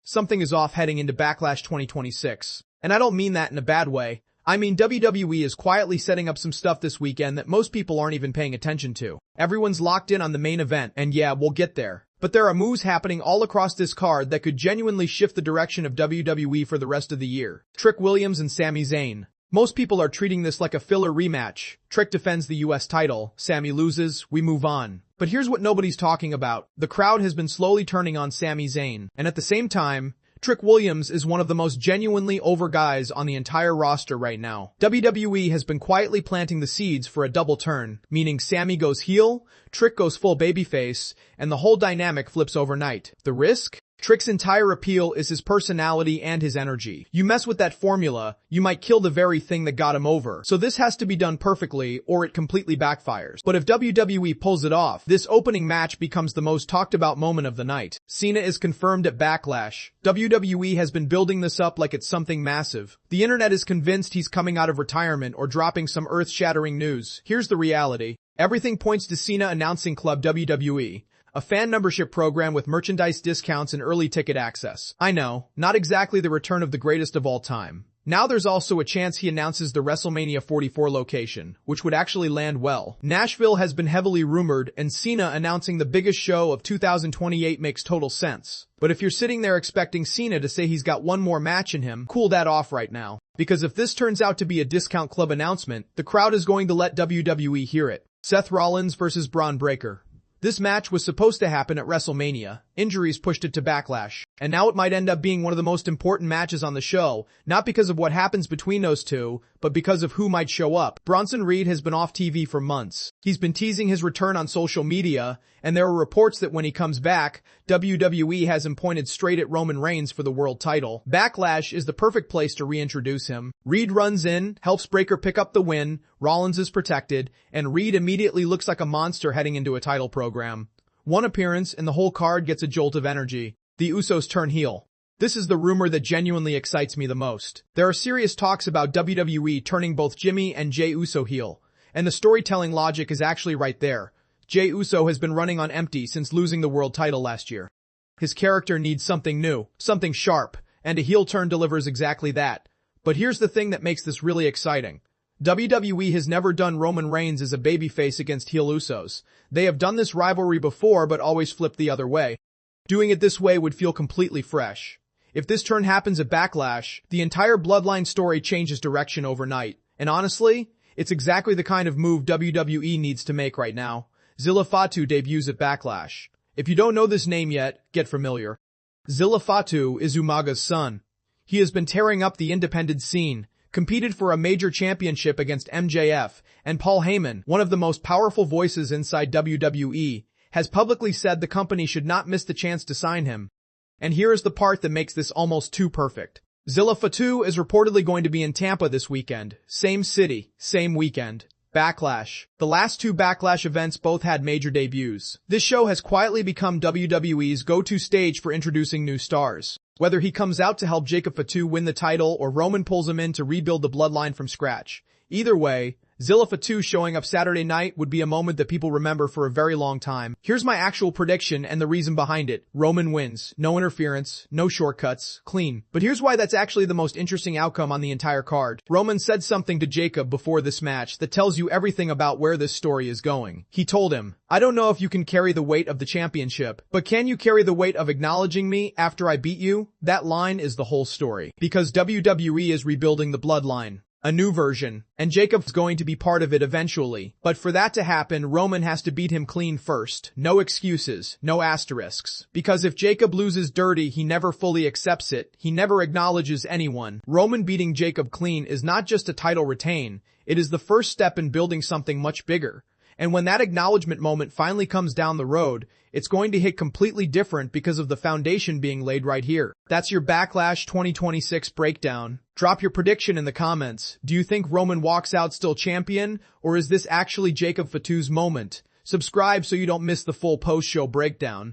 something is off heading into Backlash 2026. And I don't mean that in a bad way. I mean WWE is quietly setting up some stuff this weekend that most people aren't even paying attention to. Everyone's locked in on the main event, and yeah, we'll get there. But there are moves happening all across this card that could genuinely shift the direction of WWE for the rest of the year. Trick Williams and Sami Zayn. Most people are treating this like a filler rematch. Trick defends the US title, Sami loses, we move on. But here's what nobody's talking about. The crowd has been slowly turning on Sami Zayn, and at the same time, Trick Williams is one of the most genuinely over guys on the entire roster right now. WWE has been quietly planting the seeds for a double turn, meaning Sami goes heel, Trick goes full babyface, and the whole dynamic flips overnight. The risk? Trick's entire appeal is his personality and his energy. You mess with that formula, you might kill the very thing that got him over. So this has to be done perfectly or it completely backfires. But if WWE pulls it off, this opening match becomes the most talked about moment of the night. Cena is confirmed at Backlash. WWE has been building this up like it's something massive. The internet is convinced he's coming out of retirement or dropping some earth-shattering news. Here's the reality. Everything points to Cena announcing Club WWE, a fan membership program with merchandise discounts and early ticket access. I know, not exactly the return of the greatest of all time. Now there's also a chance he announces the WrestleMania 44 location, which would actually land well. Nashville has been heavily rumored, and Cena announcing the biggest show of 2028 makes total sense. But if you're sitting there expecting Cena to say he's got one more match in him, cool that off right now. Because if this turns out to be a discount club announcement, the crowd is going to let WWE hear it. Seth Rollins versus Braun Breaker. This match was supposed to happen at WrestleMania. Injuries pushed it to Backlash. And now it might end up being one of the most important matches on the show, not because of what happens between those two, but because of who might show up. Bronson Reed has been off TV for months. He's been teasing his return on social media, and there are reports that when he comes back, WWE has him pointed straight at Roman Reigns for the world title. Backlash is the perfect place to reintroduce him. Reed runs in, helps Breaker pick up the win, Rollins is protected, and Reed immediately looks like a monster heading into a title program. One appearance and the whole card gets a jolt of energy. The Usos turn heel. This is the rumor that genuinely excites me the most. There are serious talks about WWE turning both Jimmy and Jey Uso heel, and the storytelling logic is actually right there. Jey Uso has been running on empty since losing the world title last year. His character needs something new, something sharp, and a heel turn delivers exactly that. But here's the thing that makes this really exciting. WWE has never done Roman Reigns as a babyface against heel Usos. They have done this rivalry before but always flipped the other way. Doing it this way would feel completely fresh. If this turn happens at Backlash, the entire bloodline story changes direction overnight. And honestly, it's exactly the kind of move WWE needs to make right now. Zilla Fatu debuts at Backlash. If you don't know this name yet, get familiar. Zilla Fatu is Umaga's son. He has been tearing up the independent scene, competed for a major championship against MJF, and Paul Heyman, one of the most powerful voices inside WWE, has publicly said the company should not miss the chance to sign him. And here is the part that makes this almost too perfect. Zilla Fatu is reportedly going to be in Tampa this weekend. Same city, same weekend. Backlash. The last two Backlash events both had major debuts. This show has quietly become WWE's go-to stage for introducing new stars. Whether he comes out to help Jacob Fatu win the title or Roman pulls him in to rebuild the bloodline from scratch. Either way, Zilla Fatu showing up Saturday night would be a moment that people remember for a very long time. Here's my actual prediction and the reason behind it. Roman wins. No interference, no shortcuts, clean. But here's why that's actually the most interesting outcome on the entire card. Roman said something to Jacob before this match that tells you everything about where this story is going. He told him, "I don't know if you can carry the weight of the championship, but can you carry the weight of acknowledging me after I beat you?" That line is the whole story. Because WWE is rebuilding the bloodline. A new version, and Jacob's going to be part of it eventually. But for that to happen, Roman has to beat him clean first. No excuses, no asterisks. Because if Jacob loses dirty, he never fully accepts it. He never acknowledges anyone. Roman beating Jacob clean is not just a title retain. It is the first step in building something much bigger. And when that acknowledgement moment finally comes down the road, it's going to hit completely different because of the foundation being laid right here. That's your Backlash 2026 breakdown. Drop your prediction in the comments. Do you think Roman walks out still champion, or is this actually Jacob Fatu's moment? Subscribe so you don't miss the full post-show breakdown.